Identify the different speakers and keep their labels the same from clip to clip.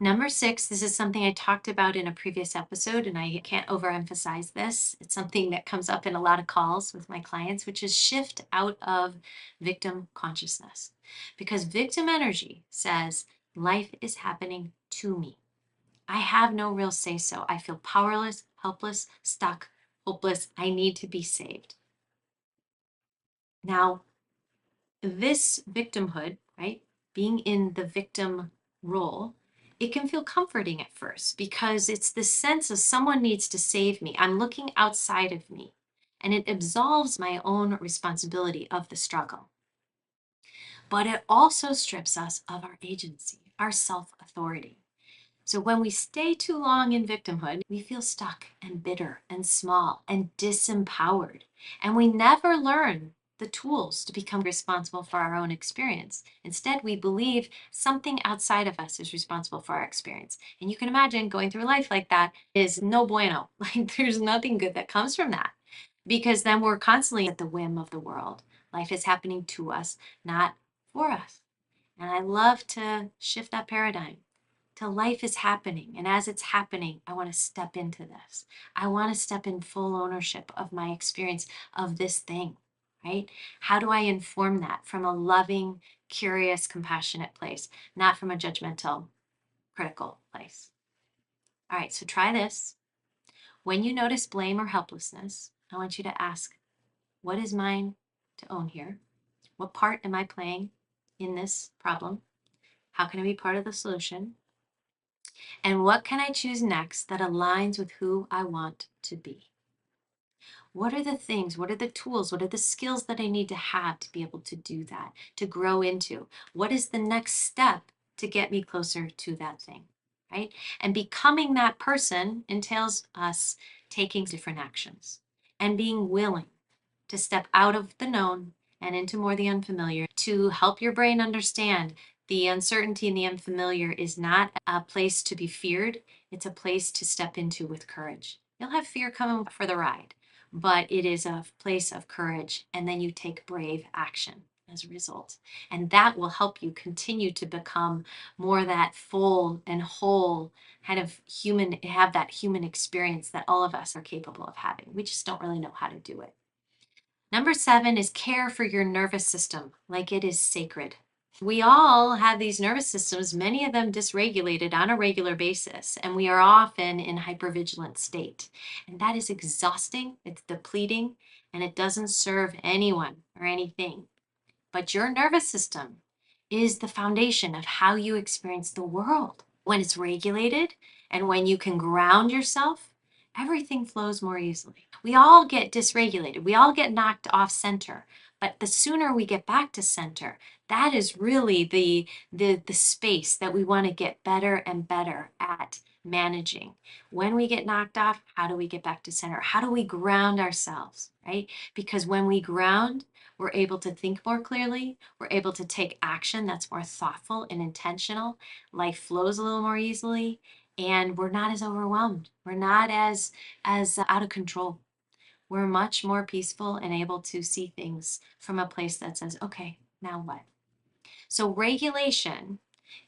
Speaker 1: Number six, this is something I talked about in a previous episode, and I can't overemphasize this. It's something that comes up in a lot of calls with my clients, which is shift out of victim consciousness. Because victim energy says life is happening to me. I have no real say so. I feel powerless, helpless, stuck, hopeless. I need to be saved. Now, this victimhood, right? Being in the victim role, it can feel comforting at first because it's the sense of someone needs to save me. I'm looking outside of me, and it absolves my own responsibility of the struggle. But it also strips us of our agency, our self authority. So when we stay too long in victimhood, we feel stuck and bitter and small and disempowered. And we never learn the tools to become responsible for our own experience. Instead, we believe something outside of us is responsible for our experience. And you can imagine going through life like that is no bueno. Like there's nothing good that comes from that because then we're constantly at the whim of the world. Life is happening to us, not for us. And I love to shift that paradigm till life is happening. And as it's happening, I want to step into this. I want to step in full ownership of my experience of this thing, right? How do I inform that from a loving, curious, compassionate place, not from a judgmental, critical place? All right, so try this. When you notice blame or helplessness, I want you to ask, what is mine to own here? What part am I playing in this problem? How can I be part of the solution? And what can I choose next that aligns with who I want to be? What are the things, what are the tools, what are the skills that I need to have to be able to do that, to grow into? What is the next step to get me closer to that thing, right? And becoming that person entails us taking different actions and being willing to step out of the known and into more the unfamiliar to help your brain understand the uncertainty and the unfamiliar is not a place to be feared. It's a place to step into with courage. You'll have fear coming for the ride, but it is a place of courage. And then you take brave action as a result. And that will help you continue to become more that full and whole kind of human, have that human experience that all of us are capable of having. We just don't really know how to do it. Number seven is care for your nervous system like it is sacred. We all have these nervous systems, many of them dysregulated on a regular basis, and we are often in hypervigilant state. And that is exhausting, it's depleting, and it doesn't serve anyone or anything. But your nervous system is the foundation of how you experience the world. When it's regulated and when you can ground yourself, everything flows more easily. We all get dysregulated, we all get knocked off center. But the sooner we get back to center, that is really the space that we want to get better and better at managing. When we get knocked off, how do we get back to center? How do we ground ourselves, right? Because when we ground, we're able to think more clearly. We're able to take action that's more thoughtful and intentional. Life flows a little more easily, and we're not as overwhelmed. We're not as out of control. We're much more peaceful and able to see things from a place that says, okay, now what? So regulation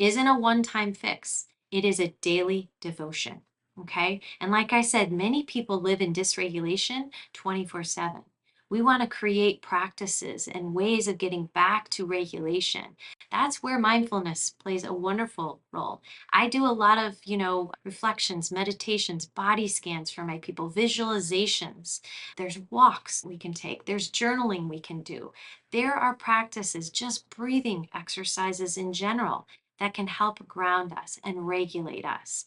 Speaker 1: isn't a one-time fix. It is a daily devotion. Okay. And like I said, many people live in dysregulation 24/7. We want to create practices and ways of getting back to regulation. That's where mindfulness plays a wonderful role. I do a lot of, reflections, meditations, body scans for my people, visualizations. There's walks we can take, there's journaling we can do. There are practices, just breathing exercises in general, that can help ground us and regulate us.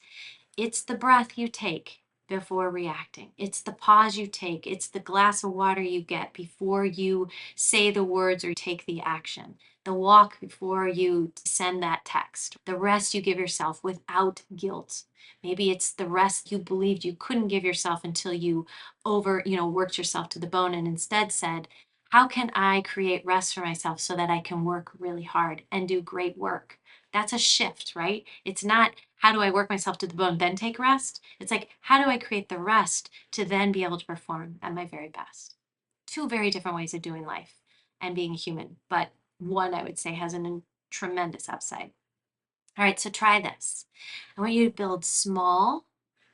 Speaker 1: It's the breath you take before reacting. It's the pause you take. It's the glass of water you get before you say the words or take the action. The walk before you send that text. The rest you give yourself without guilt. Maybe it's the rest you believed you couldn't give yourself until you worked yourself to the bone and instead said, how can I create rest for myself so that I can work really hard and do great work? That's a shift, right? It's not how do I work myself to the bone, then take rest? It's like, how do I create the rest to then be able to perform at my very best? Two very different ways of doing life and being a human, but one I would say has a tremendous upside. All right, so try this. I want you to build small,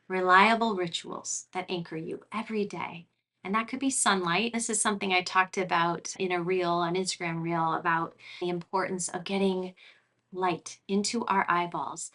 Speaker 1: reliable rituals that anchor you every day. And that could be sunlight. This is something I talked about in a reel, an Instagram reel, about the importance of getting light into our eyeballs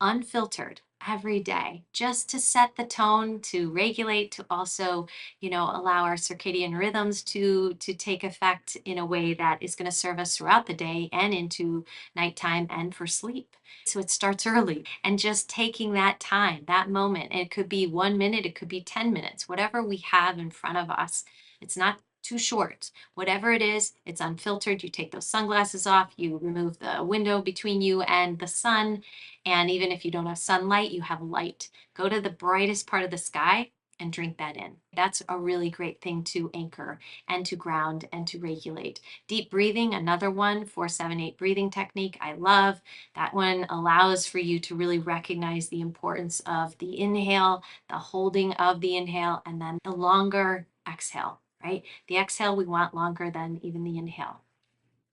Speaker 1: unfiltered every day, just to set the tone, to regulate, to also, allow our circadian rhythms to take effect in a way that is going to serve us throughout the day and into nighttime and for sleep. So it starts early, and just taking that time, that moment. It could be 1 minute, it could be 10 minutes, whatever we have in front of us. It's not too short. Whatever it is, it's unfiltered. You take those sunglasses off, you remove the window between you and the sun, and even if you don't have sunlight, you have light. Go to the brightest part of the sky and drink that in. That's a really great thing to anchor and to ground and to regulate. Deep breathing, another one, 4-7-8 breathing technique, I love. That one allows for you to really recognize the importance of the inhale, the holding of the inhale, and then the longer exhale, right? The exhale we want longer than even the inhale.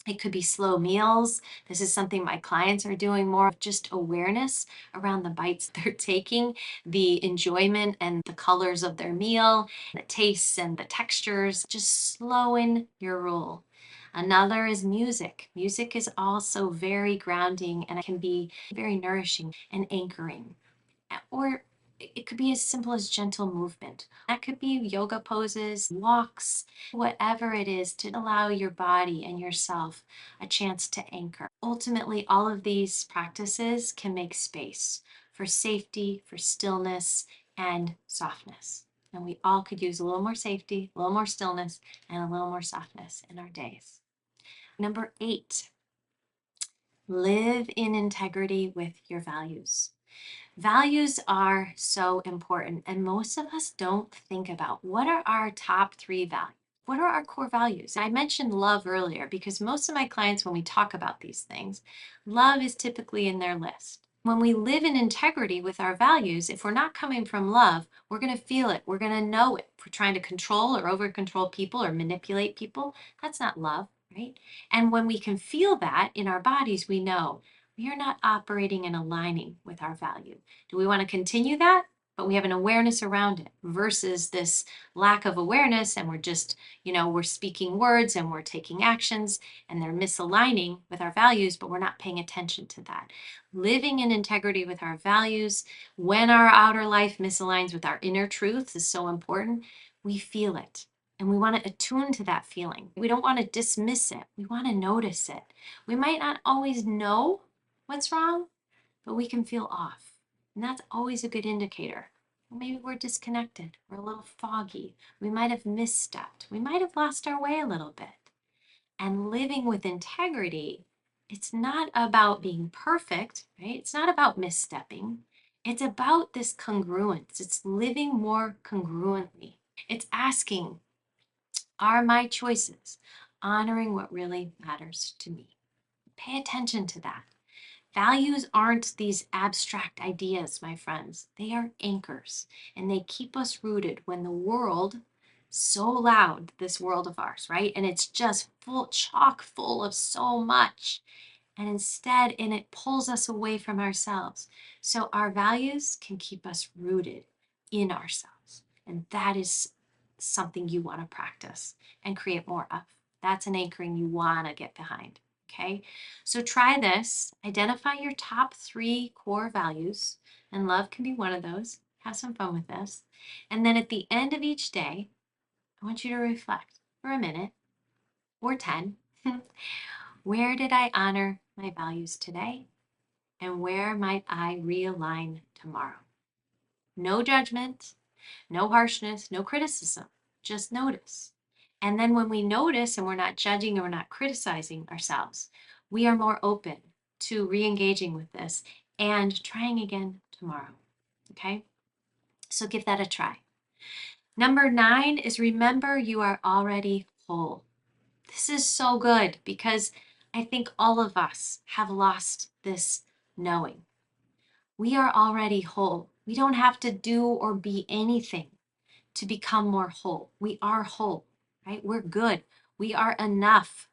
Speaker 1: It could be slow meals. This is something my clients are doing more of, just awareness around the bites they're taking, the enjoyment and the colors of their meal, the tastes and the textures, just slowing your roll. Another is music. Music is also very grounding and it can be very nourishing and anchoring. Or it could be as simple as gentle movement. That could be yoga poses, walks, whatever it is, to allow your body and yourself a chance to anchor. Ultimately, all of these practices can make space for safety, for stillness, and softness. And we all could use a little more safety, a little more stillness, and a little more softness in our days. Number 8, live in integrity with your values. Values are so important, and most of us don't think about what are our top 3 values. What are our core values? I mentioned love earlier because most of my clients, when we talk about these things, love is typically in their list. When we live in integrity with our values, if we're not coming from love, we're going to feel it. We're going to know it. If we're trying to control or over control people or manipulate people, that's not love, right? And when we can feel that in our bodies, we know we are not operating and aligning with our value. Do we want to continue that? But we have an awareness around it versus this lack of awareness, and we're just, we're speaking words and we're taking actions and they're misaligning with our values, but we're not paying attention to that. Living in integrity with our values, when our outer life misaligns with our inner truths, is so important. We feel it. And we want to attune to that feeling. We don't want to dismiss it. We want to notice it. We might not always know what's wrong, but we can feel off. And that's always a good indicator. Well, maybe we're disconnected. We're a little foggy. We might have misstepped. We might have lost our way a little bit. And living with integrity, it's not about being perfect, right? It's not about misstepping. It's about this congruence. It's living more congruently. It's asking, are my choices honoring what really matters to me? Pay attention to that. Values aren't these abstract ideas, my friends. They are anchors, and they keep us rooted when the world, so loud, this world of ours, right? And it's just full, chock full of so much. And it pulls us away from ourselves. So our values can keep us rooted in ourselves. And that is something you want to practice and create more of. That's an anchoring you want to get behind. Okay, so try this. Identify your top 3 core values, and love can be one of those. Have some fun with this. And then at the end of each day, I want you to reflect for a minute or 10. Where did I honor my values today? And where might I realign tomorrow? No judgment, no harshness, no criticism. Just notice. And then when we notice and we're not judging or we're not criticizing ourselves, we are more open to re engaging with this and trying again tomorrow. Okay? So give that a try. Number 9 is remember you are already whole. This is so good because I think all of us have lost this knowing. We are already whole. We don't have to do or be anything to become more whole. We are whole, right? We're good. We are enough.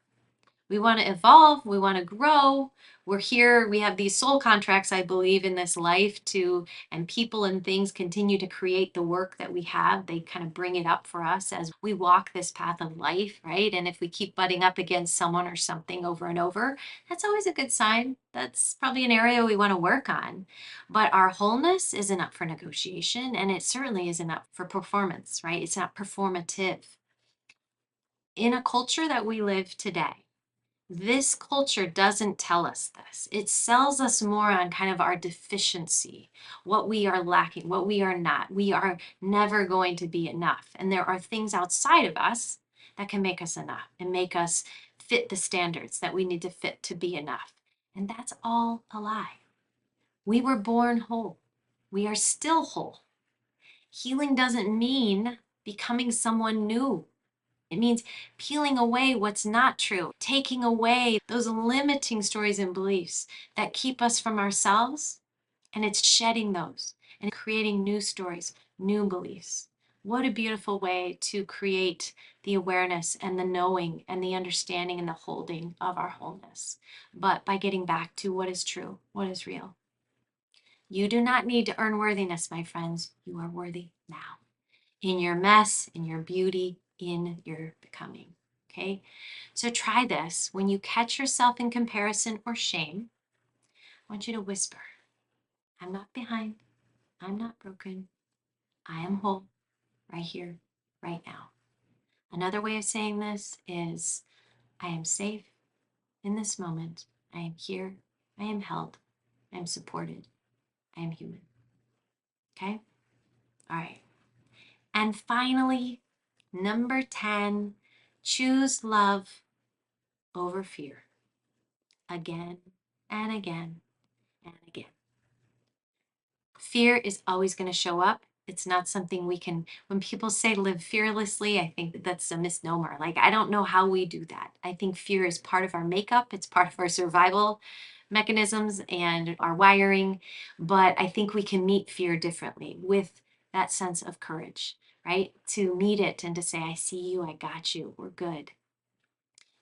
Speaker 1: We want to evolve, we want to grow. We're here, we have these soul contracts, I believe, in this life to, and people and things continue to create the work that we have. They kind of bring it up for us as we walk this path of life, right? And if we keep butting up against someone or something over and over, that's always a good sign. That's probably an area we want to work on. But our wholeness isn't up for negotiation, and it certainly isn't up for performance, right? It's not performative. In a culture that we live today, this culture doesn't tell us this. It sells us more on kind of our deficiency, what we are lacking, what we are not. We are never going to be enough. And there are things outside of us that can make us enough and make us fit the standards that we need to fit to be enough. And that's all a lie. We were born whole. We are still whole. Healing doesn't mean becoming someone new. It means peeling away what's not true, taking away those limiting stories and beliefs that keep us from ourselves, and it's shedding those and creating new stories, new beliefs. What a beautiful way to create the awareness and the knowing and the understanding and the holding of our wholeness. But by getting back to what is true, what is real. You do not need to earn worthiness, my friends. You are worthy now in your mess, in your beauty, in your becoming. Okay? So try this. When you catch yourself in comparison or shame, I want you to whisper, I'm not behind. I'm not broken. I am whole right here, right now. Another way of saying this is I am safe in this moment. I am here. I am held. I am supported. I am human. Okay? All right. And finally, number 10, choose love over fear again and again and again. Fear is always going to show up. It's not something we can, when people say live fearlessly, I think that that's a misnomer. Like, I don't know how we do that. I think fear is part of our makeup, it's part of our survival mechanisms and our wiring. But I think we can meet fear differently with that sense of courage, right? To meet it and to say, I see you, I got you, we're good.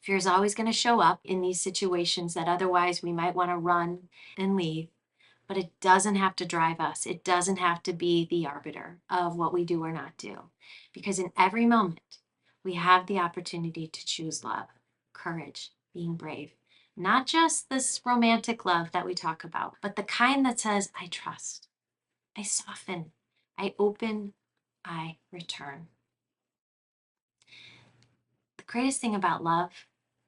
Speaker 1: Fear is always going to show up in these situations that otherwise we might want to run and leave, but it doesn't have to drive us. It doesn't have to be the arbiter of what we do or not do. Because in every moment, we have the opportunity to choose love, courage, being brave. Not just this romantic love that we talk about, but the kind that says, I trust, I soften, I open, I return. The greatest thing about love,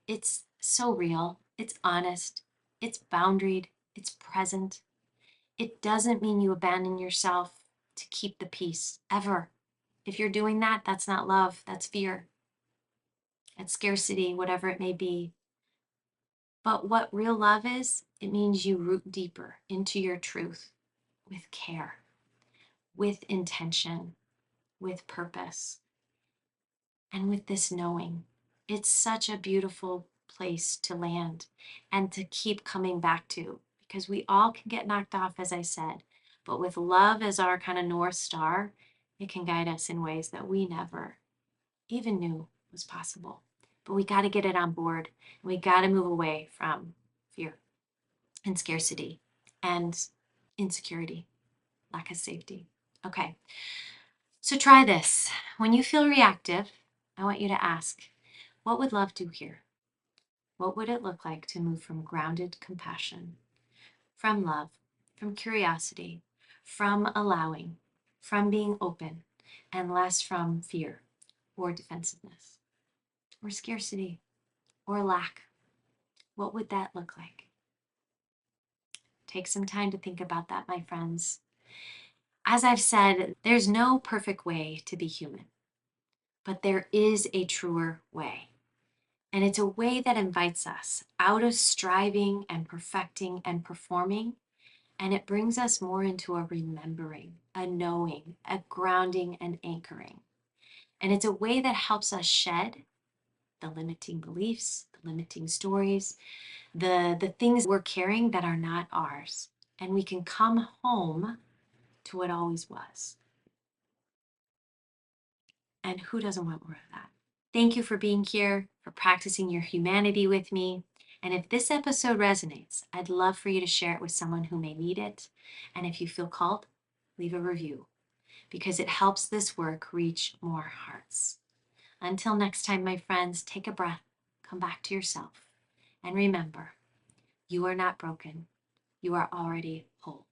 Speaker 1: it's so real, it's honest, it's boundaried, it's present. It doesn't mean you abandon yourself to keep the peace, ever. If you're doing that, that's not love, that's fear, that's scarcity, whatever it may be. But what real love is, it means you root deeper into your truth with care, with intention, with purpose, and with this knowing. It's such a beautiful place to land and to keep coming back to, because we all can get knocked off, as I said, but with love as our kind of North Star, it can guide us in ways that we never even knew was possible. But we got to get it on board, and we got to move away from fear and scarcity and insecurity, lack of safety. Okay, so try this. When you feel reactive, I want you to ask, what would love do here? What would it look like to move from grounded compassion, from love, from curiosity, from allowing, from being open, and less from fear or defensiveness or scarcity or lack? What would that look like? Take some time to think about that, my friends. As I've said, there's no perfect way to be human, but there is a truer way. And it's a way that invites us out of striving and perfecting and performing. And it brings us more into a remembering, a knowing, a grounding and anchoring. And it's a way that helps us shed the limiting beliefs, the limiting stories, the things we're carrying that are not ours. And we can come home to what always was. And who doesn't want more of that? Thank you for being here, for practicing your humanity with me. And if this episode resonates, I'd love for you to share it with someone who may need it. And if you feel called, leave a review because it helps this work reach more hearts. Until next time, my friends, take a breath, come back to yourself, and remember, you are not broken. You are already whole.